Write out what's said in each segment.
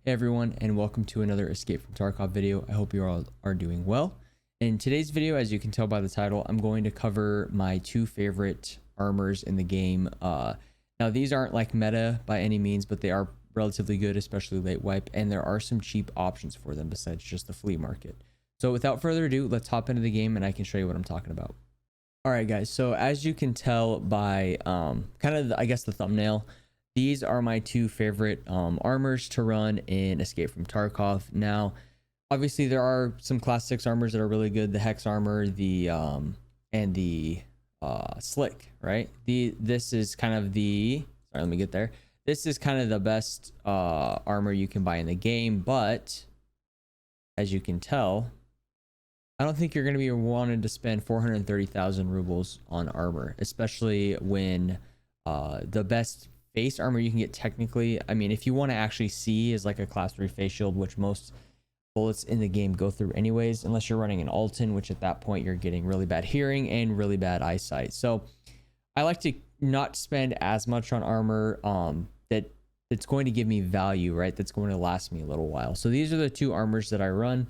Hey everyone, and welcome to another Escape from Tarkov video. I hope you all are doing well. In today's video, as you can tell by the title, I'm going to cover my two favorite armors in the game. Now these aren't like meta by any means, but they are relatively good, especially late wipe, and there are some cheap options for them besides just the flea market. So without further ado, let's hop into the game and I can show you what I'm talking about. All right, guys. So as you can tell by I guess the thumbnail, these are my two favorite armors to run in Escape from Tarkov. Now, obviously there are some class 6 armors that are really good. The Hex armor, and the Slick, right? This is kind of the, sorry, let me get there. This is kind of the best armor you can buy in the game, but as you can tell, I don't think you're going to be wanting to spend 430,000 rubles on armor, especially when the best face armor you can get technically, I mean, if you want to actually see, is like a class 3 face shield, which most bullets in the game go through anyways, unless you're running an Alton, which at that point you're getting really bad hearing and really bad eyesight. So I like to not spend as much on armor that's going to give me value, right? That's going to last me a little while. So these are the two armors that I run,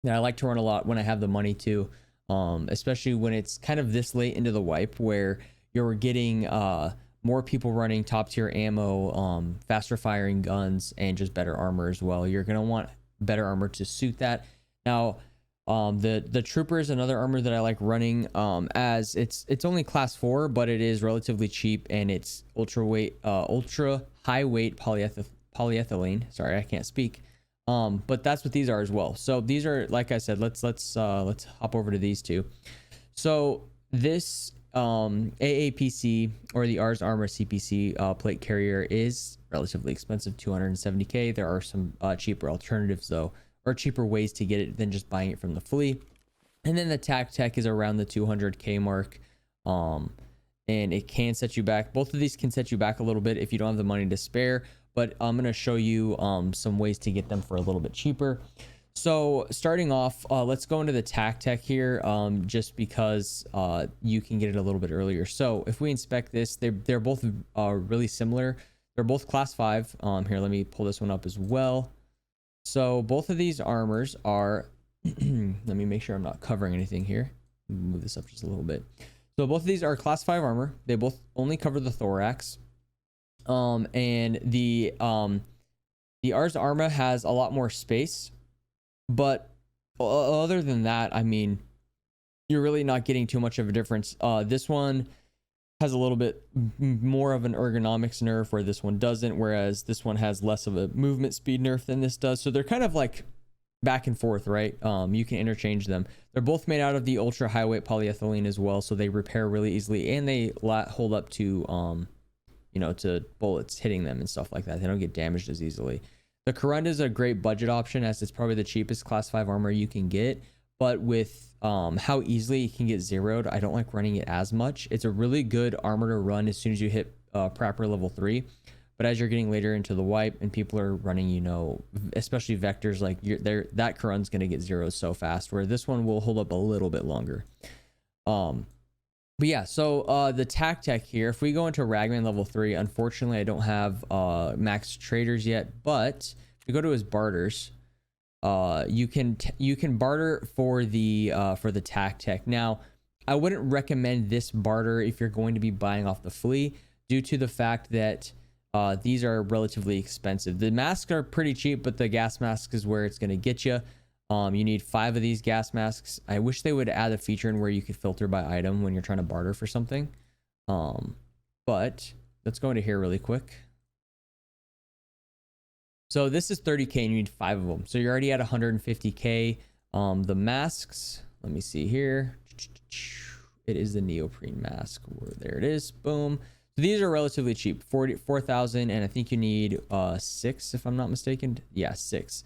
that I like to run a lot when I have the money to, especially when it's kind of this late into the wipe where you're getting more people running top tier ammo, faster firing guns, and just better armor as well. You're going to want better armor to suit that. Now, the Trooper is another armor that I like running, as it's only class 4, but it is relatively cheap, and it's ultra high weight polyethylene. Sorry, I can't speak. But that's what these are as well. So these are, like I said, let's hop over to these two. So this AAPC, or the Ars Armor CPC plate carrier, is relatively expensive, 270k. There are some cheaper alternatives though, or cheaper ways to get it than just buying it from the flea. And then the Tech is around the 200k mark, and it can set you back. Both of these can set you back a little bit if you don't have the money to spare, but I'm going to show you some ways to get them for a little bit cheaper. So starting off, let's go into the Tech here, just because you can get it a little bit earlier. So if we inspect this, they're both really similar. They're both class 5. Here, let me pull this one up as well. So both of these armors are let me make sure I'm not covering anything here. Move this up just a little bit. So both of these are class 5 armor. They both only cover the thorax. And the Ars Armor has a lot more space, but other than that, I mean, you're really not getting too much of a difference. This one has a little bit more of an ergonomics nerf, where this one doesn't, whereas this one has less of a movement speed nerf than this does. So they're kind of like back and forth, right? You can interchange them. They're both made out of the ultra high weight polyethylene as well, so they repair really easily, and they hold up to you know, to bullets hitting them and stuff like that. They don't get damaged as easily. The Corunda is a great budget option, as it's probably the cheapest class 5 armor you can get, but with how easily it can get zeroed, I don't like running it as much. It's a really good armor to run as soon as you hit proper level 3, but as you're getting later into the wipe and people are running, you know, especially vectors, like that Corunda's going to get zeros so fast, where this one will hold up a little bit longer. But yeah, so the Tech here, if we go into Ragman level 3, unfortunately I don't have max traders yet, but if we go to his barters, you can barter for the Tech. Now, I wouldn't recommend this barter if you're going to be buying off the flea, due to the fact that these are relatively expensive. The masks are pretty cheap, but the gas mask is where it's going to get you. You need 5 of these gas masks. I wish they would add a feature in where you could filter by item when you're trying to barter for something. But let's go into here really quick. So this is 30k and you need 5 of them. So you're already at 150k. The masks, let me see here. It is the neoprene mask. There it is. Boom. So these are relatively cheap, 4,000, and I think you need 6 if I'm not mistaken. Yeah, 6.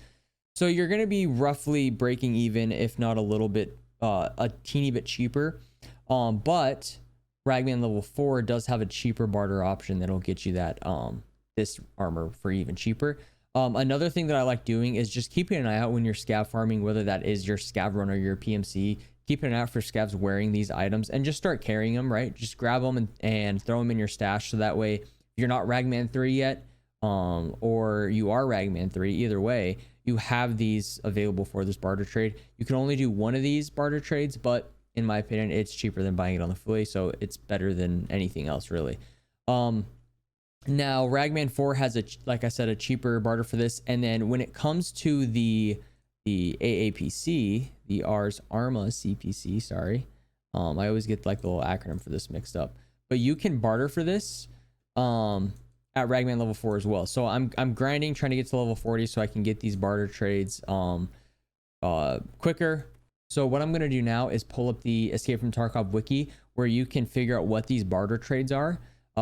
So you're going to be roughly breaking even, if not a little bit, a teeny bit cheaper. But Ragman level 4 does have a cheaper barter option that'll get you that this armor for even cheaper. Another thing that I like doing is just keeping an eye out when you're scav farming, whether that is your scav run or your PMC. Keep an eye out for scavs wearing these items and just start carrying them, right? Just grab them and throw them in your stash, so that way you're not Ragman 3 yet, or you are Ragman 3, either way, you have these available for this barter trade. You can only do one of these barter trades, but in my opinion, it's cheaper than buying it on the flea, so it's better than anything else, really. Now, Ragman 4 has, like I said, a cheaper barter for this. And then when it comes to the AAPC, the Ars Arma CPC, sorry. I always get like the little acronym for this mixed up. But you can barter for this at Ragman level 4 as well. So I'm grinding, trying to get to level 40 so I can get these barter trades quicker. So what I'm going to do now is pull up the Escape from Tarkov wiki, where you can figure out what these barter trades are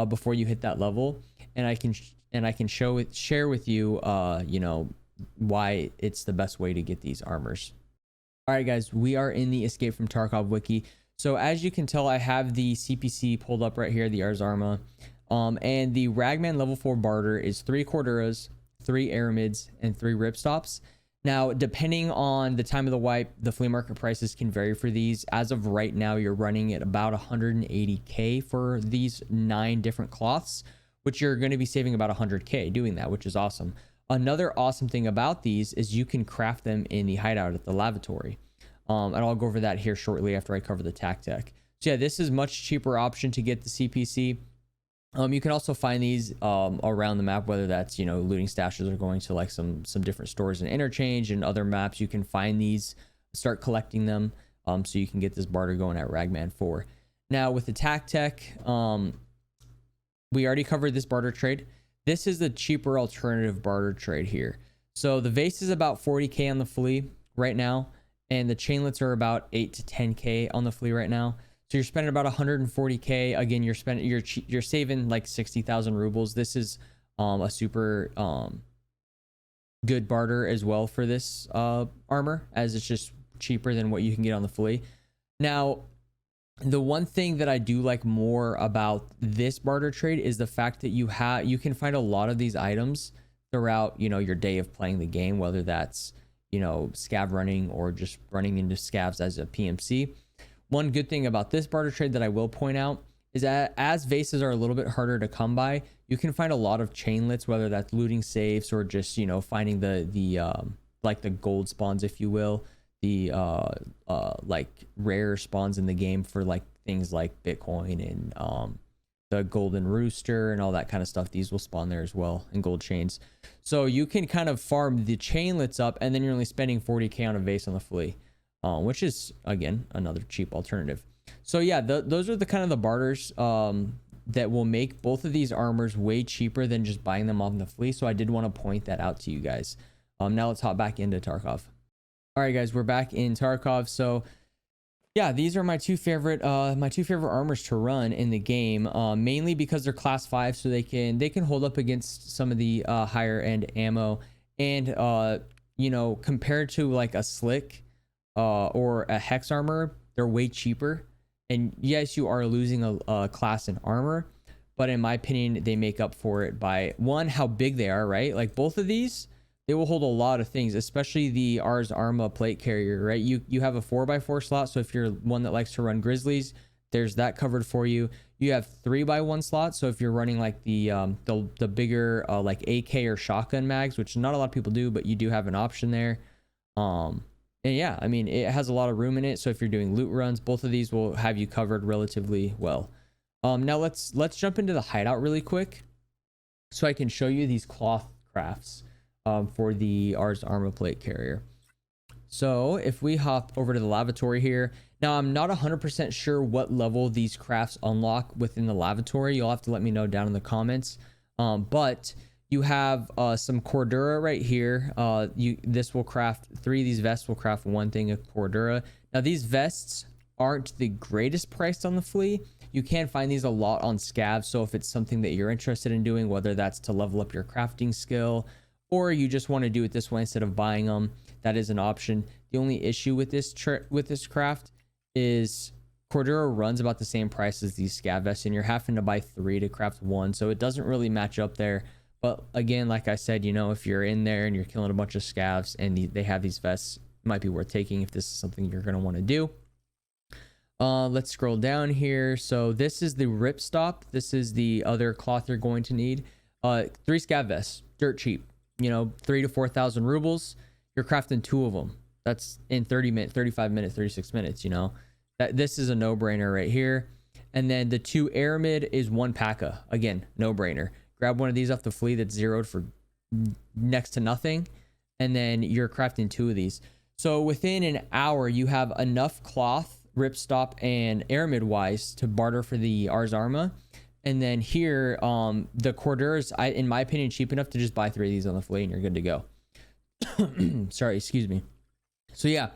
before you hit that level, and I can share with you you know, why it's the best way to get these armors. All right, guys, we are in the Escape from Tarkov wiki. So as you can tell, I have the CPC pulled up right here, the Ars Arma, and the Ragman level 4 barter is 3 Corduras, 3 Aramids, and 3 Ripstops. Now, depending on the time of the wipe, the flea market prices can vary for these. As of right now, you're running at about 180K for these 9 different cloths, which you're going to be saving about 100K doing that, which is awesome. Another awesome thing about these is you can craft them in the hideout at the lavatory. And I'll go over that here shortly after I cover the tac tech. So yeah, this is much cheaper option to get the CPC. You can also find these around the map, whether that's, you know, looting stashes or going to like some different stores and interchange and other maps. You can find these, start collecting them, so you can get this barter going at Ragman 4. Now with the tac tech, we already covered this barter trade. This is the cheaper alternative barter trade here. So the vase is about 40K on the flea right now, and the chainlets are about 8 to 10K on the flea right now. So you're spending about 140K. Again, you're saving like 60,000 rubles. This is a super good barter as well for this armor, as it's just cheaper than what you can get on the flea. Now, the one thing that I do like more about this barter trade is the fact that you can find a lot of these items throughout, you know, your day of playing the game, whether that's, you know, scav running or just running into scavs as a PMC. One good thing about this barter trade that I will point out is that as vases are a little bit harder to come by, you can find a lot of chainlets, whether that's looting safes or just, you know, finding the like the gold spawns, if you will, the like rare spawns in the game for like things like Bitcoin and the golden rooster and all that kind of stuff. These will spawn there as well, and gold chains. So you can kind of farm the chainlets up, and then you're only spending 40K on a vase on the flea. Which is, again, another cheap alternative. So yeah, those are the kind of the barters that will make both of these armors way cheaper than just buying them on the flea. So I did want to point that out to you guys. Now let's hop back into Tarkov. All right, guys, we're back in Tarkov. So yeah, these are my two favorite armors to run in the game, mainly because they're class 5, so they can hold up against some of the higher end ammo, and you know, compared to like a slick or a hex armor, they're way cheaper. And yes, you are losing a class in armor, but in my opinion, they make up for it by, one, how big they are, right? Like both of these, they will hold a lot of things, especially the Ars Arma plate carrier, right? You have a 4x4 slot, so if you're one that likes to run Grizzlies, there's that covered for you. You have 3x1 slots, so if you're running like the bigger like AK or shotgun mags, which not a lot of people do, but you do have an option there. And yeah, I mean, it has a lot of room in it. So if you're doing loot runs, both of these will have you covered relatively well. Now let's jump into the hideout really quick, so I can show you these cloth crafts for the Ars Arma plate carrier. So if we hop over to the lavatory here, now I'm not 100% sure what level these crafts unlock within the lavatory. You'll have to let me know down in the comments. But you have some Cordura right here. This will craft 3 of these vests, will craft 1 thing of Cordura. Now these vests aren't the greatest priced on the flea. You can find these a lot on scavs, so if it's something that you're interested in doing, whether that's to level up your crafting skill or you just want to do it this way instead of buying them, that is an option. The only issue with this craft is Cordura runs about the same price as these scav vests, and you're having to buy 3 to craft 1, so it doesn't really match up there. But again, like I said, you know, if you're in there and you're killing a bunch of scavs and they have these vests, it might be worth taking if this is something you're going to want to do. Let's scroll down here. So this is the ripstop. This is the other cloth you're going to need. 3 scav vests, dirt cheap, you know, 3 to 4,000 rubles. You're crafting 2 of them. That's in 30 minutes, 35 minutes, 36 minutes, you know. This is a no-brainer right here. And then the 2 aramid is 1 P.A.K.A. Again, no-brainer. Grab one of these off the flea that's zeroed for next to nothing, and then you're crafting 2 of these. So within an hour, you have enough cloth, ripstop, and aramid wise to barter for the Ars Arma. And then here, the Corduras, in my opinion, cheap enough to just buy 3 of these on the flea and you're good to go. Sorry, excuse me. So yeah,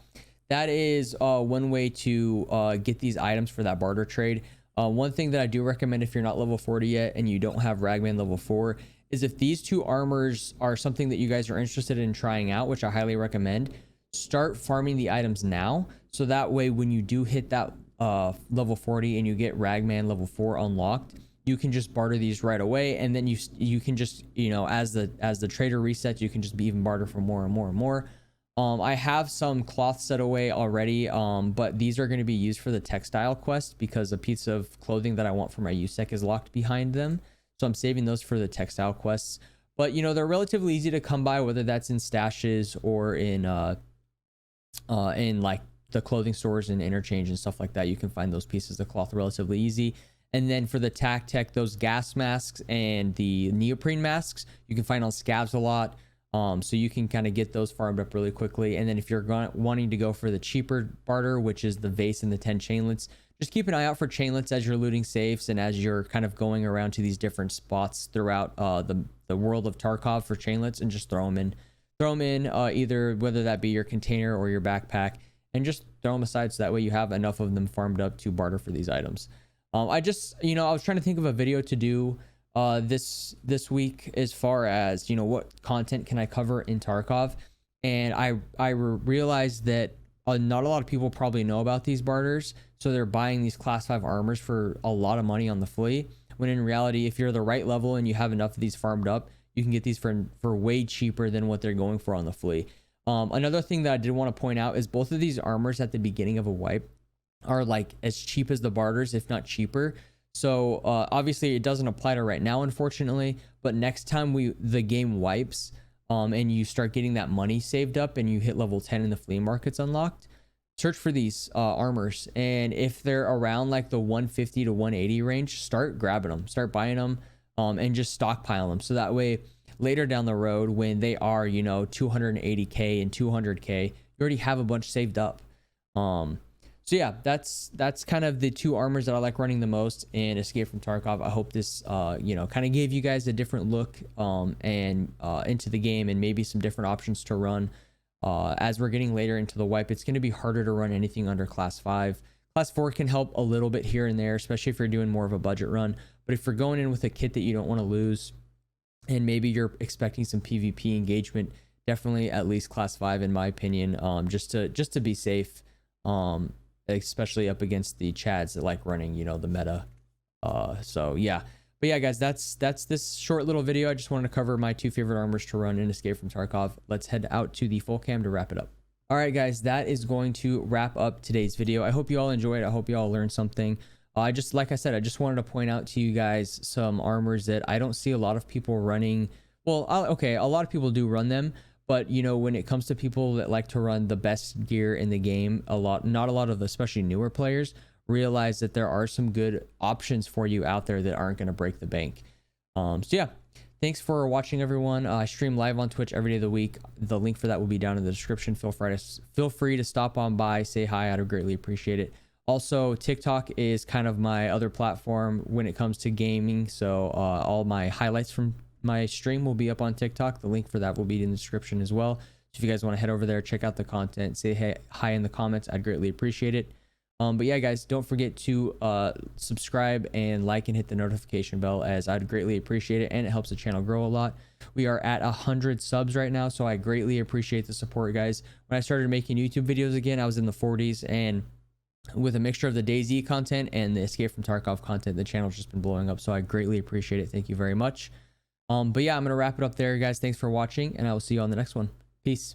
that is one way to get these items for that barter trade. One thing that I do recommend if you're not level 40 yet and you don't have Ragman level 4 is if these 2 armors are something that you guys are interested in trying out, which I highly recommend, start farming the items now. So that way when you do hit that level 40 and you get Ragman level 4 unlocked, you can just barter these right away, and then you can just, you know, as the trader resets, you can just be even barter for more and more and more. I have some cloth set away already, but these are going to be used for the textile quest because a piece of clothing that I want for my USEC is locked behind them. So I'm saving those for the textile quests. But, you know, they're relatively easy to come by, whether that's in stashes or in like the clothing stores and interchange and stuff like that. You can find those pieces of cloth relatively easy. And then for the tac tech, those gas masks and the neoprene masks, you can find on scavs a lot. So you can kind of get those farmed up really quickly. And then if you're wanting to go for the cheaper barter, which is the vase and the 10 chainlets, just keep an eye out for chainlets as you're looting safes and as you're kind of going around to these different spots throughout the world of Tarkov for chainlets, and just throw them in either whether that be your container or your backpack, and just throw them aside so that way you have enough of them farmed up to barter for these items. I just, you know, I was trying to think of a video to do this week as far as, you know, what content can I cover in Tarkov, and I realized that not a lot of people probably know about these barters, so they're buying these class 5 armors for a lot of money on the flea, when in reality, if you're the right level and you have enough of these farmed up, you can get these for way cheaper than what they're going for on the flea. Another thing that I did want to point out is both of these armors at the beginning of a wipe are like as cheap as the barters, if not cheaper. So obviously it doesn't apply to right now, unfortunately, but next time the game wipes and you start getting that money saved up and you hit level 10 and the flea market's unlocked, search for these armors, and if they're around like the 150 to 180 range, start grabbing them, start buying them, and just stockpile them, so that way later down the road when they are, you know, 280k and 200k, you already have a bunch saved up. So yeah, that's kind of the 2 armors that I like running the most in Escape from Tarkov. I hope this you know, kind of gave you guys a different look and into the game, and maybe some different options to run. As we're getting later into the wipe, it's going to be harder to run anything under class 5. Class 4 can help a little bit here and there, especially if you're doing more of a budget run. But if you're going in with a kit that you don't want to lose, and maybe you're expecting some PvP engagement, definitely at least class 5 in my opinion, just to be safe, especially up against the chads that like running, you know, the meta. So yeah, but yeah guys, that's this short little video. I just wanted to cover my 2 favorite armors to run in Escape from Tarkov. Let's head out to the full cam to wrap it up. All right guys, that is going to wrap up today's video. I hope you all enjoyed. I hope you all learned something. Like I said, I just wanted to point out to you guys some armors that I don't see a lot of people running. Well, okay, a lot of people do run them, but you know, when it comes to people that like to run the best gear in the game, not a lot of especially newer players realize that there are some good options for you out there that aren't going to break the bank. So yeah, thanks for watching everyone. I stream live on Twitch every day of the week. The link for that will be down in the description. Feel free to stop on by, say hi. I'd greatly appreciate it. Also, TikTok is kind of my other platform when it comes to gaming. So all my highlights from my stream will be up on TikTok. The link for that will be in the description as well. So if you guys want to head over there, check out the content, say hi in the comments, I'd greatly appreciate it. But yeah, guys, don't forget to subscribe and like and hit the notification bell, as I'd greatly appreciate it, and it helps the channel grow a lot. We are at 100 subs right now, so I greatly appreciate the support, guys. When I started making YouTube videos again, I was in the 40s, and with a mixture of the DayZ content and the Escape from Tarkov content, the channel's just been blowing up, so I greatly appreciate it. Thank you very much. But yeah, I'm gonna wrap it up there, guys. Thanks for watching, and I will see you on the next one. Peace.